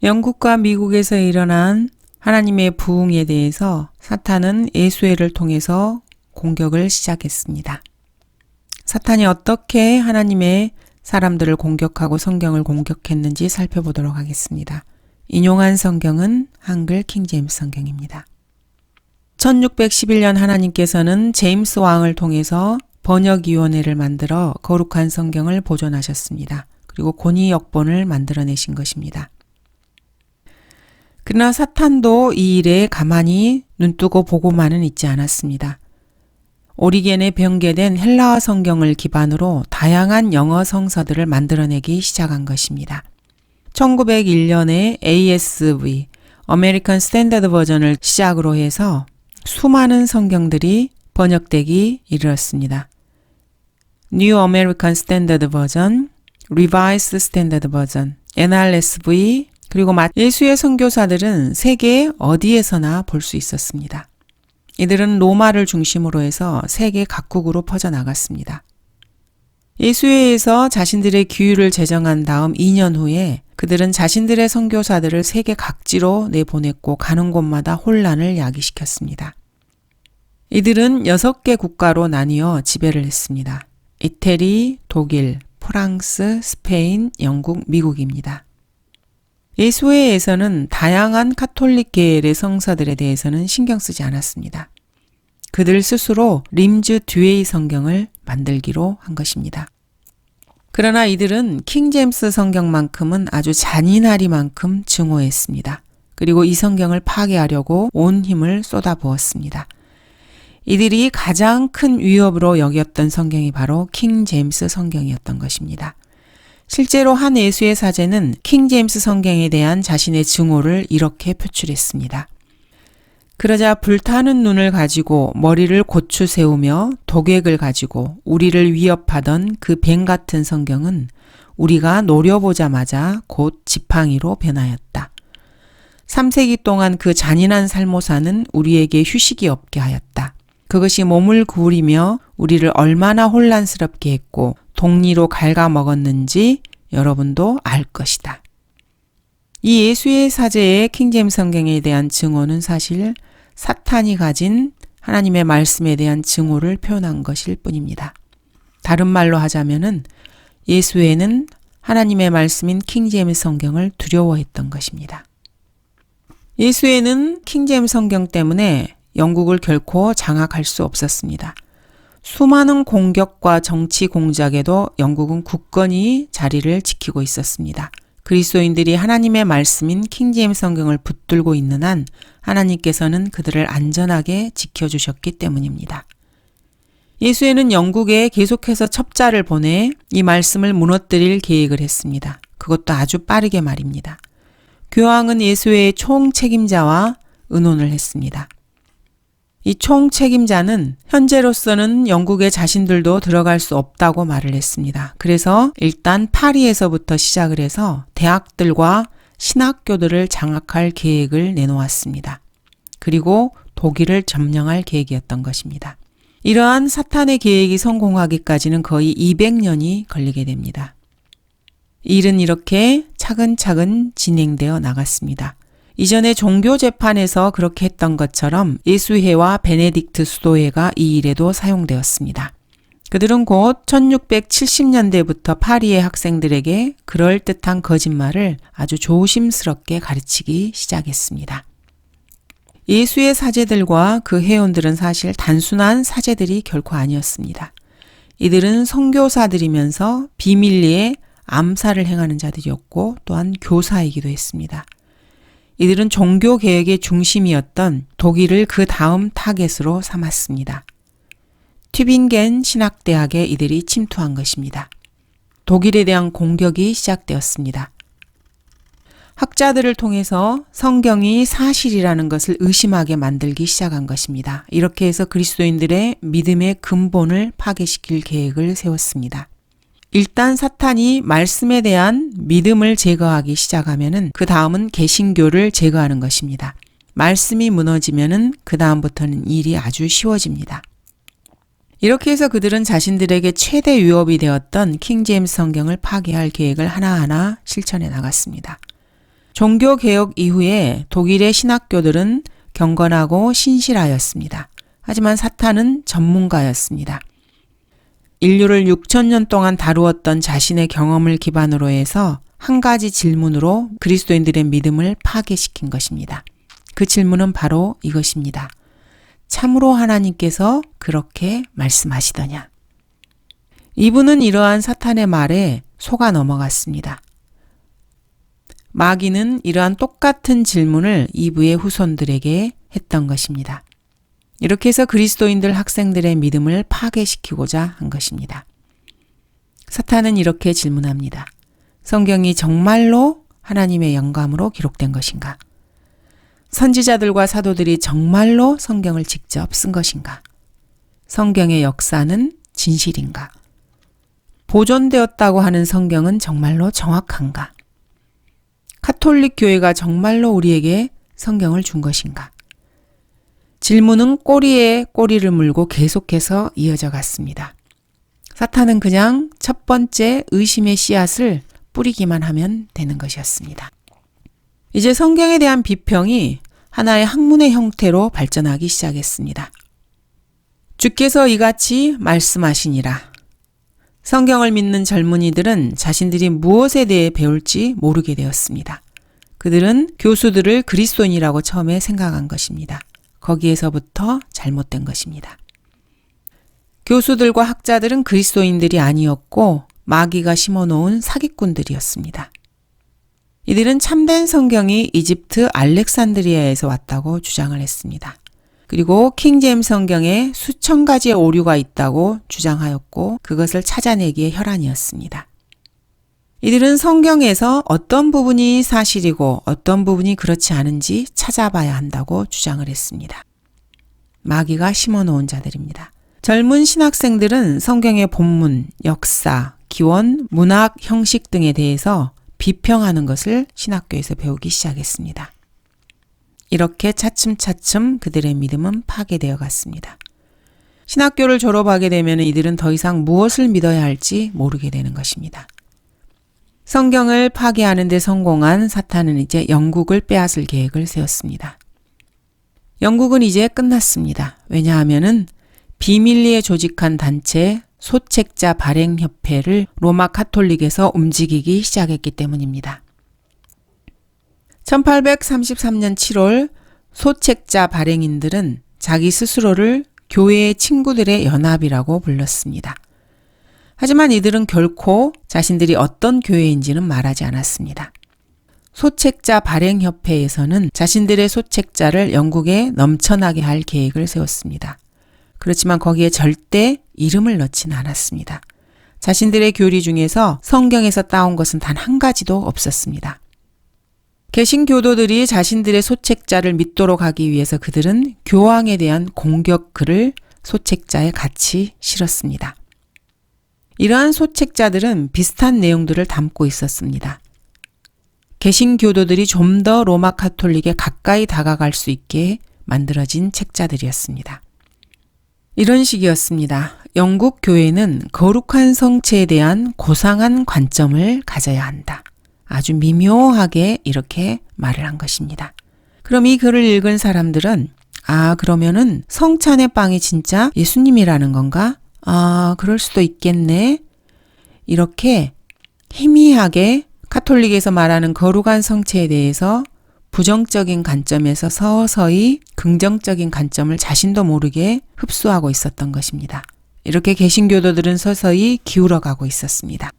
영국과 미국에서 일어난 하나님의 부흥에 대해서 사탄은 예수회를 통해서 공격을 시작했습니다. 사탄이 어떻게 하나님의 사람들을 공격하고 성경을 공격했는지 살펴보도록 하겠습니다. 인용한 성경은 한글 킹제임스 성경입니다. 1611년 하나님께서는 제임스 왕을 통해서 번역위원회를 만들어 거룩한 성경을 보존하셨습니다. 그리고 권위역본을 만들어내신 것입니다. 그러나 사탄도 이 일에 가만히 눈뜨고 보고만은 있지 않았습니다. 오리겐에 변개된 헬라어 성경을 기반으로 다양한 영어 성서들을 만들어내기 시작한 것입니다. 1901년에 ASV, American Standard Version을 시작으로 해서 수많은 성경들이 번역되기 이르렀습니다. New American Standard Version, Revised Standard Version, NRSV, 그리고 예수의 선교사들은 세계 어디에서나 볼 수 있었습니다. 이들은 로마를 중심으로 해서 세계 각국으로 퍼져나갔습니다. 예수회에서 자신들의 규율을 제정한 다음 2년 후에 그들은 자신들의 선교사들을 세계 각지로 내보냈고 가는 곳마다 혼란을 야기시켰습니다. 이들은 6개 국가로 나뉘어 지배를 했습니다. 이태리, 독일, 프랑스, 스페인, 영국, 미국입니다. 예수회에서는 다양한 카톨릭 계열의 성서들에 대해서는 신경 쓰지 않았습니다. 그들 스스로 림즈 듀에이 성경을 만들기로 한 것입니다. 그러나 이들은 킹제임스 성경만큼은 아주 잔인하리만큼 증오했습니다. 그리고 이 성경을 파괴하려고 온 힘을 쏟아부었습니다. 이들이 가장 큰 위협으로 여겼던 성경이 바로 킹제임스 성경이었던 것입니다. 실제로 한 예수의 사제는 킹제임스 성경에 대한 자신의 증오를 이렇게 표출했습니다. 그러자 불타는 눈을 가지고 머리를 고추 세우며 독액을 가지고 우리를 위협하던 그 뱀 같은 성경은 우리가 노려보자마자 곧 지팡이로 변하였다. 3세기 동안 그 잔인한 살모사는 우리에게 휴식이 없게 하였다. 그것이 몸을 구부리며 우리를 얼마나 혼란스럽게 했고 독리로 갉아먹었는지 여러분도 알 것이다. 이 예수의 사제의 킹제임스 성경에 대한 증오는 사실 사탄이 가진 하나님의 말씀에 대한 증오를 표현한 것일 뿐입니다. 다른 말로 하자면은 예수회는 하나님의 말씀인 킹제임스 성경을 두려워했던 것입니다. 예수회는 킹제임스 성경 때문에 영국을 결코 장악할 수 없었습니다. 수많은 공격과 정치 공작에도 영국은 굳건히 자리를 지키고 있었습니다. 그리스도인들이 하나님의 말씀인 킹제임스 성경을 붙들고 있는 한 하나님께서는 그들을 안전하게 지켜주셨기 때문입니다. 예수회는 영국에 계속해서 첩자를 보내 이 말씀을 무너뜨릴 계획을 했습니다. 그것도 아주 빠르게 말입니다. 교황은 예수회의 총책임자와 의논을 했습니다. 이 총책임자는 현재로서는 영국에 자신들도 들어갈 수 없다고 말을 했습니다. 그래서 일단 파리에서부터 시작을 해서 대학들과 신학교들을 장악할 계획을 내놓았습니다. 그리고 독일을 점령할 계획이었던 것입니다. 이러한 사탄의 계획이 성공하기까지는 거의 200년이 걸리게 됩니다. 일은 이렇게 차근차근 진행되어 나갔습니다. 이전에 종교재판에서 그렇게 했던 것처럼 예수회와 베네딕트 수도회가 이 일에도 사용되었습니다. 그들은 곧 1670년대부터 파리의 학생들에게 그럴듯한 거짓말을 아주 조심스럽게 가르치기 시작했습니다. 예수의 사제들과 그 회원들은 사실 단순한 사제들이 결코 아니었습니다. 이들은 선교사들이면서 비밀리에 암살을 행하는 자들이었고 또한 교사이기도 했습니다. 이들은 종교개혁의 중심이었던 독일을 그 다음 타겟으로 삼았습니다. 튜빙겐 신학대학에 이들이 침투한 것입니다. 독일에 대한 공격이 시작되었습니다. 학자들을 통해서 성경이 사실이라는 것을 의심하게 만들기 시작한 것입니다. 이렇게 해서 그리스도인들의 믿음의 근본을 파괴시킬 계획을 세웠습니다. 일단 사탄이 말씀에 대한 믿음을 제거하기 시작하면은 그 다음은 개신교를 제거하는 것입니다. 말씀이 무너지면은 그 다음부터는 일이 아주 쉬워집니다. 이렇게 해서 그들은 자신들에게 최대 위협이 되었던 킹제임스 성경을 파괴할 계획을 하나하나 실천해 나갔습니다. 종교개혁 이후에 독일의 신학교들은 경건하고 신실하였습니다. 하지만 사탄은 전문가였습니다. 인류를 6,000년 동안 다루었던 자신의 경험을 기반으로 해서 한 가지 질문으로 그리스도인들의 믿음을 파괴시킨 것입니다. 그 질문은 바로 이것입니다. 참으로 하나님께서 그렇게 말씀하시더냐? 이분은 이러한 사탄의 말에 속아 넘어갔습니다. 마귀는 이러한 똑같은 질문을 이브의 후손들에게 했던 것입니다. 이렇게 해서 그리스도인들 학생들의 믿음을 파괴시키고자 한 것입니다. 사탄은 이렇게 질문합니다. 성경이 정말로 하나님의 영감으로 기록된 것인가? 선지자들과 사도들이 정말로 성경을 직접 쓴 것인가? 성경의 역사는 진실인가? 보존되었다고 하는 성경은 정말로 정확한가? 카톨릭 교회가 정말로 우리에게 성경을 준 것인가? 질문은 꼬리에 꼬리를 물고 계속해서 이어져 갔습니다. 사탄은 그냥 첫 번째 의심의 씨앗을 뿌리기만 하면 되는 것이었습니다. 이제 성경에 대한 비평이 하나의 학문의 형태로 발전하기 시작했습니다. 주께서 이같이 말씀하시니라. 성경을 믿는 젊은이들은 자신들이 무엇에 대해 배울지 모르게 되었습니다. 그들은 교수들을 그리스도인이라고 처음에 생각한 것입니다. 거기에서부터 잘못된 것입니다. 교수들과 학자들은 그리스도인들이 아니었고 마귀가 심어놓은 사기꾼들이었습니다. 이들은 참된 성경이 이집트 알렉산드리아에서 왔다고 주장을 했습니다. 그리고 킹제임스 성경에 수천 가지의 오류가 있다고 주장하였고 그것을 찾아내기에 혈안이었습니다. 이들은 성경에서 어떤 부분이 사실이고 어떤 부분이 그렇지 않은지 찾아봐야 한다고 주장을 했습니다. 마귀가 심어놓은 자들입니다. 젊은 신학생들은 성경의 본문, 역사, 기원, 문학, 형식 등에 대해서 비평하는 것을 신학교에서 배우기 시작했습니다. 이렇게 차츰차츰 그들의 믿음은 파괴되어 갔습니다. 신학교를 졸업하게 되면 이들은 더 이상 무엇을 믿어야 할지 모르게 되는 것입니다. 성경을 파괴하는 데 성공한 사탄은 이제 영국을 빼앗을 계획을 세웠습니다. 영국은 이제 끝났습니다. 왜냐하면 비밀리에 조직한 단체 소책자 발행협회를 로마 카톨릭에서 움직이기 시작했기 때문입니다. 1833년 7월 소책자 발행인들은 자기 스스로를 교회의 친구들의 연합이라고 불렀습니다. 하지만 이들은 결코 자신들이 어떤 교회인지는 말하지 않았습니다. 소책자 발행협회에서는 자신들의 소책자를 영국에 넘쳐나게 할 계획을 세웠습니다. 그렇지만 거기에 절대 이름을 넣지는 않았습니다. 자신들의 교리 중에서 성경에서 따온 것은 단 한 가지도 없었습니다. 개신교도들이 자신들의 소책자를 믿도록 하기 위해서 그들은 교황에 대한 공격글을 소책자에 같이 실었습니다. 이러한 소책자들은 비슷한 내용들을 담고 있었습니다. 개신교도들이 좀 더 로마 카톨릭에 가까이 다가갈 수 있게 만들어진 책자들이었습니다. 이런 식이었습니다. 영국 교회는 거룩한 성체에 대한 고상한 관점을 가져야 한다. 아주 미묘하게 이렇게 말을 한 것입니다. 그럼 이 글을 읽은 사람들은 그러면은 성찬의 빵이 진짜 예수님이라는 건가? 그럴 수도 있겠네. 이렇게 희미하게 카톨릭에서 말하는 거룩한 성체에 대해서 부정적인 관점에서 서서히 긍정적인 관점을 자신도 모르게 흡수하고 있었던 것입니다. 이렇게 개신교도들은 서서히 기울어가고 있었습니다.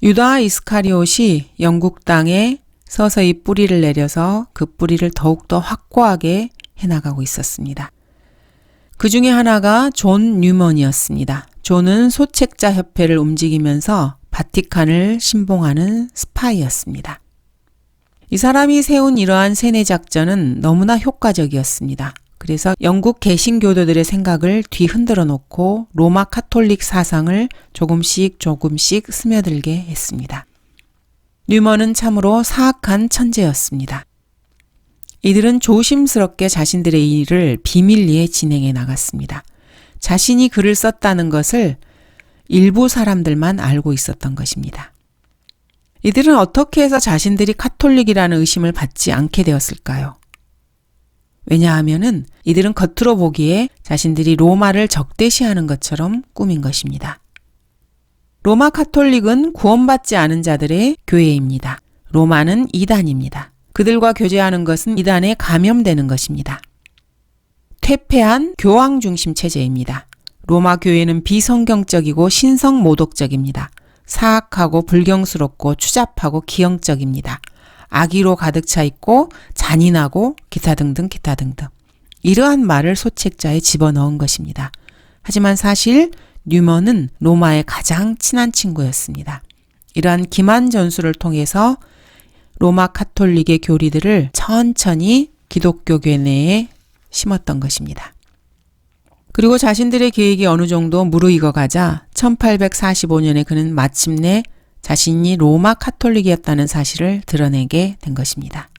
유다 이스카리옷이 영국 땅에 서서히 뿌리를 내려서 그 뿌리를 더욱더 확고하게 해나가고 있었습니다. 그 중에 하나가 존 뉴먼이었습니다. 존은 소책자 협회를 움직이면서 바티칸을 신봉하는 스파이였습니다. 이 사람이 세운 이러한 세뇌 작전은 너무나 효과적이었습니다. 그래서 영국 개신교도들의 생각을 뒤흔들어 놓고 로마 카톨릭 사상을 조금씩 스며들게 했습니다. 뉴먼은 참으로 사악한 천재였습니다. 이들은 조심스럽게 자신들의 일을 비밀리에 진행해 나갔습니다. 자신이 글을 썼다는 것을 일부 사람들만 알고 있었던 것입니다. 이들은 어떻게 해서 자신들이 카톨릭이라는 의심을 받지 않게 되었을까요? 왜냐하면은 이들은 겉으로 보기에 자신들이 로마를 적대시하는 것처럼 꾸민 것입니다. 로마 카톨릭은 구원받지 않은 자들의 교회입니다. 로마는 이단입니다. 그들과 교제하는 것은 이단에 감염되는 것입니다. 퇴폐한 교황 중심 체제입니다. 로마 교회는 비성경적이고 신성 모독적입니다. 사악하고 불경스럽고 추잡하고 기형적입니다. 악의로 가득 차 있고 잔인하고 기타 등등 기타 등등. 이러한 말을 소책자에 집어넣은 것입니다. 하지만 사실 뉴먼은 로마의 가장 친한 친구였습니다. 이러한 기만 전술을 통해서 로마 카톨릭의 교리들을 천천히 기독교계 내에 심었던 것입니다. 그리고 자신들의 계획이 어느 정도 무르익어 가자 1845년에 그는 마침내 자신이 로마 카톨릭이었다는 사실을 드러내게 된 것입니다.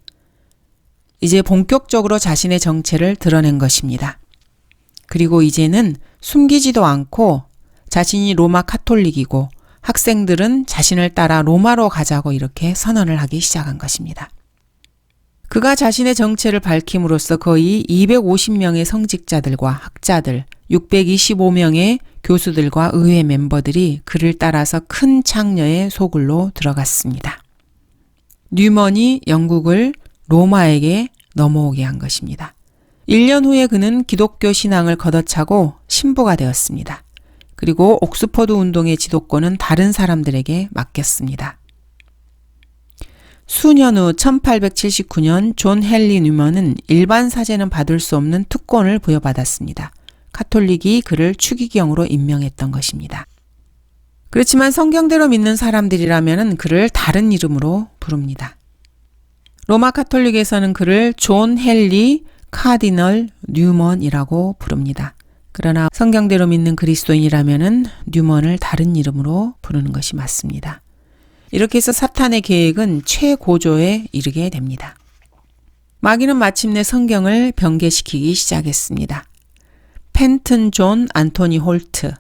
이제 본격적으로 자신의 정체를 드러낸 것입니다. 그리고 이제는 숨기지도 않고 자신이 로마 카톨릭이고 학생들은 자신을 따라 로마로 가자고 이렇게 선언을 하기 시작한 것입니다. 그가 자신의 정체를 밝힘으로써 거의 250명의 성직자들과 학자들, 625명의 교수들과 의회 멤버들이 그를 따라서 큰 창녀의 소굴로 들어갔습니다. 뉴먼이 영국을 로마에게 넘어오게 한 것입니다. 1년 후에 그는 기독교 신앙을 걷어차고 신부가 되었습니다. 그리고 옥스퍼드 운동의 지도권은 다른 사람들에게 맡겼습니다. 수년 후 1879년 존 헨리 뉴먼은 일반 사제는 받을 수 없는 특권을 부여받았습니다. 카톨릭이 그를 추기경으로 임명했던 것입니다. 그렇지만 성경대로 믿는 사람들이라면 그를 다른 이름으로 부릅니다. 로마 카톨릭에서는 그를 존 헨리 카디널 뉴먼이라고 부릅니다. 그러나 성경대로 믿는 그리스도인이라면 뉴먼을 다른 이름으로 부르는 것이 맞습니다. 이렇게 해서 사탄의 계획은 최고조에 이르게 됩니다. 마귀는 마침내 성경을 변개시키기 시작했습니다. 펜튼 존 안토니 홀트,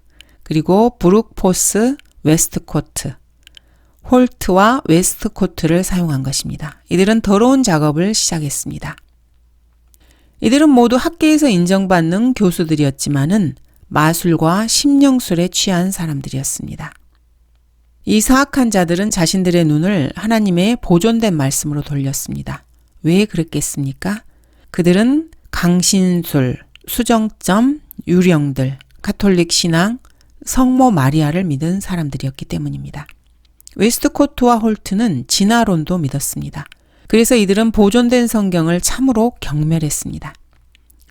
그리고 브룩 포스 웨스트코트, 홀트와 웨스트코트를 사용한 것입니다. 이들은 더러운 작업을 시작했습니다. 이들은 모두 학계에서 인정받는 교수들이었지만은 마술과 심령술에 취한 사람들이었습니다. 이 사악한 자들은 자신들의 눈을 하나님의 보존된 말씀으로 돌렸습니다. 왜 그랬겠습니까? 그들은 강신술, 수정점, 유령들, 가톨릭 신앙, 성모 마리아를 믿은 사람들이었기 때문입니다. 웨스트코트와 홀트는 진화론도 믿었습니다. 그래서 이들은 보존된 성경을 참으로 경멸했습니다.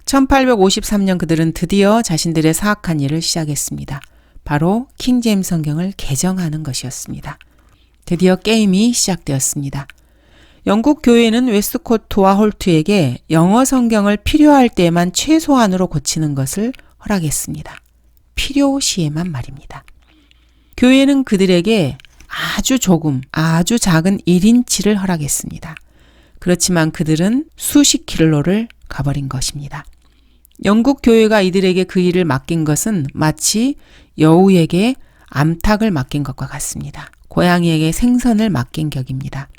1853년 그들은 드디어 자신들의 사악한 일을 시작했습니다. 바로 킹제임스 성경을 개정하는 것이었습니다. 드디어 게임이 시작되었습니다. 영국 교회는 웨스트코트와 홀트에게 영어 성경을 필요할 때에만 최소한으로 고치는 것을 허락했습니다. 필요시에만 말입니다. 교회는 그들에게 아주 조금, 아주 작은 1인치를 허락했습니다. 그렇지만 그들은 수십 킬로를 가버린 것입니다. 영국 교회가 이들에게 그 일을 맡긴 것은 마치 여우에게 암탉을 맡긴 것과 같습니다. 고양이에게 생선을 맡긴 격입니다.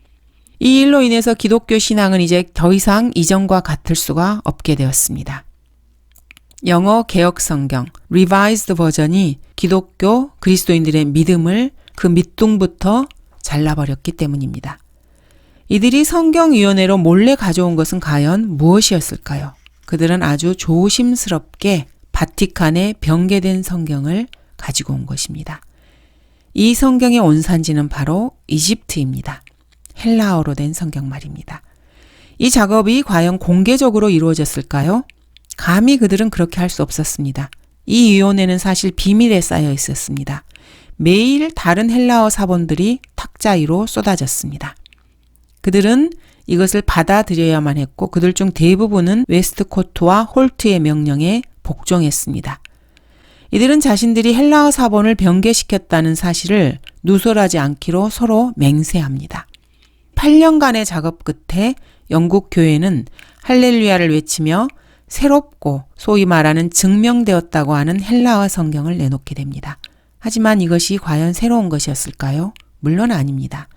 이 일로 인해서 기독교 신앙은 이제 더 이상 이전과 같을 수가 없게 되었습니다. 영어 개역 성경, 리바이즈드 버전이 기독교 그리스도인들의 믿음을 그 밑둥부터 잘라버렸기 때문입니다. 이들이 성경위원회로 몰래 가져온 것은 과연 무엇이었을까요? 그들은 아주 조심스럽게 바티칸에 변개된 성경을 가지고 온 것입니다. 이 성경의 원산지는 바로 이집트입니다. 헬라어로 된 성경 말입니다. 이 작업이 과연 공개적으로 이루어졌을까요? 감히 그들은 그렇게 할 수 없었습니다. 이 위원회는 사실 비밀에 쌓여 있었습니다. 매일 다른 헬라어 사본들이 탁자 위로 쏟아졌습니다. 그들은 이것을 받아들여야만 했고 그들 중 대부분은 웨스트코트와 홀트의 명령에 복종했습니다. 이들은 자신들이 헬라어 사본을 변개시켰다는 사실을 누설하지 않기로 서로 맹세합니다. 8년간의 작업 끝에 영국 교회는 할렐루야를 외치며 새롭고 소위 말하는 증명되었다고 하는 헬라어 성경을 내놓게 됩니다. 하지만 이것이 과연 새로운 것이었을까요? 물론 아닙니다.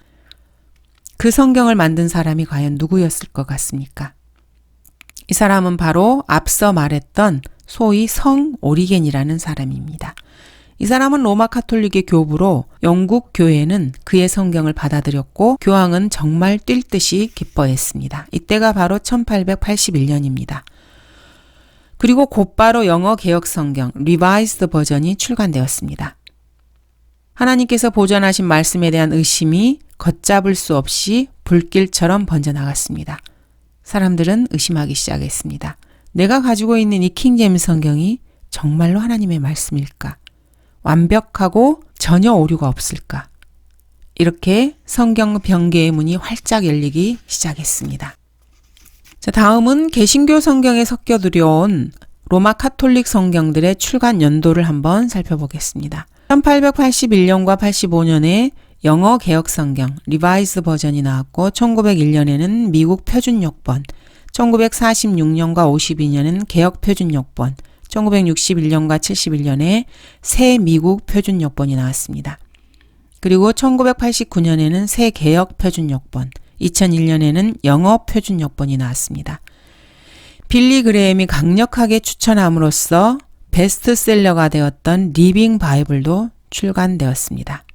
그 성경을 만든 사람이 과연 누구였을 것 같습니까? 이 사람은 바로 앞서 말했던 소위 성 오리겐이라는 사람입니다. 이 사람은 로마 카톨릭의 교부로 영국 교회는 그의 성경을 받아들였고 교황은 정말 뛸 듯이 기뻐했습니다. 이때가 바로 1881년입니다. 그리고 곧바로 영어 개역 성경 리바이스드 버전이 출간되었습니다. 하나님께서 보존하신 말씀에 대한 의심이 걷잡을 수 없이 불길처럼 번져나갔습니다. 사람들은 의심하기 시작했습니다. 내가 가지고 있는 이 킹제임스 성경이 정말로 하나님의 말씀일까? 완벽하고 전혀 오류가 없을까? 이렇게 성경 변개의 문이 활짝 열리기 시작했습니다. 자, 다음은 개신교 성경에 섞여 들여온 로마 카톨릭 성경들의 출간 연도를 한번 살펴보겠습니다. 1881년과 85년에 영어 개역 성경 리바이스 버전이 나왔고 1901년에는 미국 표준역번, 1946년과 52년에는 개역 표준역번, 1961년과 71년에 새 미국 표준역번이 나왔습니다. 그리고 1989년에는 새 개역 표준역번, 2001년에는 영어 표준역번이 나왔습니다. 빌리 그레햄이 강력하게 추천함으로써 베스트셀러가 되었던 리빙 바이블도 출간되었습니다.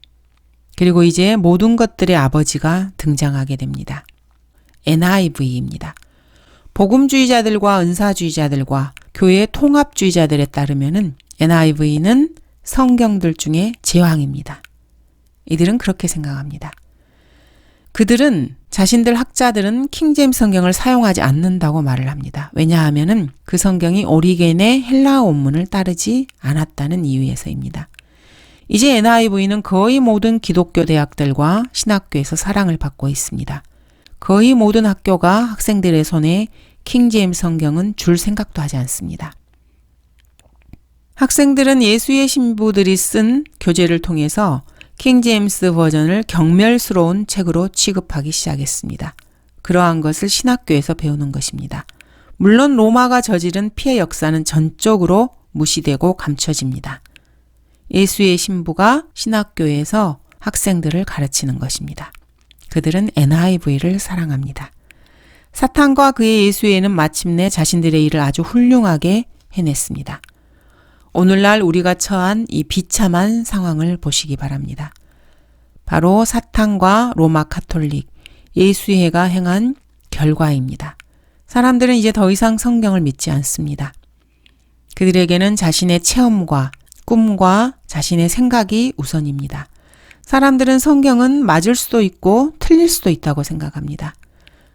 그리고 이제 모든 것들의 아버지가 등장하게 됩니다. NIV입니다. 복음주의자들과 은사주의자들과 교회 통합주의자들에 따르면은 NIV는 성경들 중에 제왕입니다. 이들은 그렇게 생각합니다. 그들은 자신들 학자들은 킹제임스 성경을 사용하지 않는다고 말을 합니다. 왜냐하면은 그 성경이 오리겐의 헬라어 원문을 따르지 않았다는 이유에서입니다. 이제 NIV는 거의 모든 기독교 대학들과 신학교에서 사랑을 받고 있습니다. 거의 모든 학교가 학생들의 손에 킹제임스 성경은 줄 생각도 하지 않습니다. 학생들은 예수의 신부들이 쓴 교재를 통해서 킹제임스 버전을 경멸스러운 책으로 취급하기 시작했습니다. 그러한 것을 신학교에서 배우는 것입니다. 물론 로마가 저지른 피해 역사는 전적으로 무시되고 감춰집니다. 예수의 신부가 신학교에서 학생들을 가르치는 것입니다. 그들은 NIV를 사랑합니다. 사탄과 그의 예수에는 마침내 자신들의 일을 아주 훌륭하게 해냈습니다. 오늘날 우리가 처한 이 비참한 상황을 보시기 바랍니다. 바로 사탄과 로마 카톨릭, 예수회가 행한 결과입니다. 사람들은 이제 더 이상 성경을 믿지 않습니다. 그들에게는 자신의 체험과 꿈과 자신의 생각이 우선입니다. 사람들은 성경은 맞을 수도 있고 틀릴 수도 있다고 생각합니다.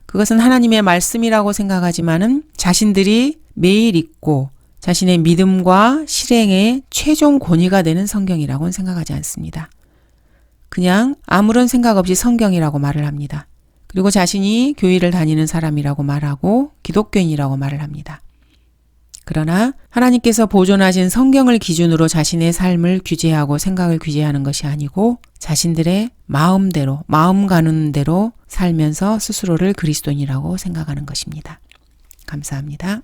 그것은 하나님의 말씀이라고 생각하지만은 자신들이 매일 읽고 자신의 믿음과 실행의 최종 권위가 되는 성경이라고는 생각하지 않습니다. 그냥 아무런 생각 없이 성경이라고 말을 합니다. 그리고 자신이 교회를 다니는 사람이라고 말하고 기독교인이라고 말을 합니다. 그러나 하나님께서 보존하신 성경을 기준으로 자신의 삶을 규제하고 생각을 규제하는 것이 아니고 자신들의 마음대로, 마음 가는 대로 살면서 스스로를 그리스도인이라고 생각하는 것입니다. 감사합니다.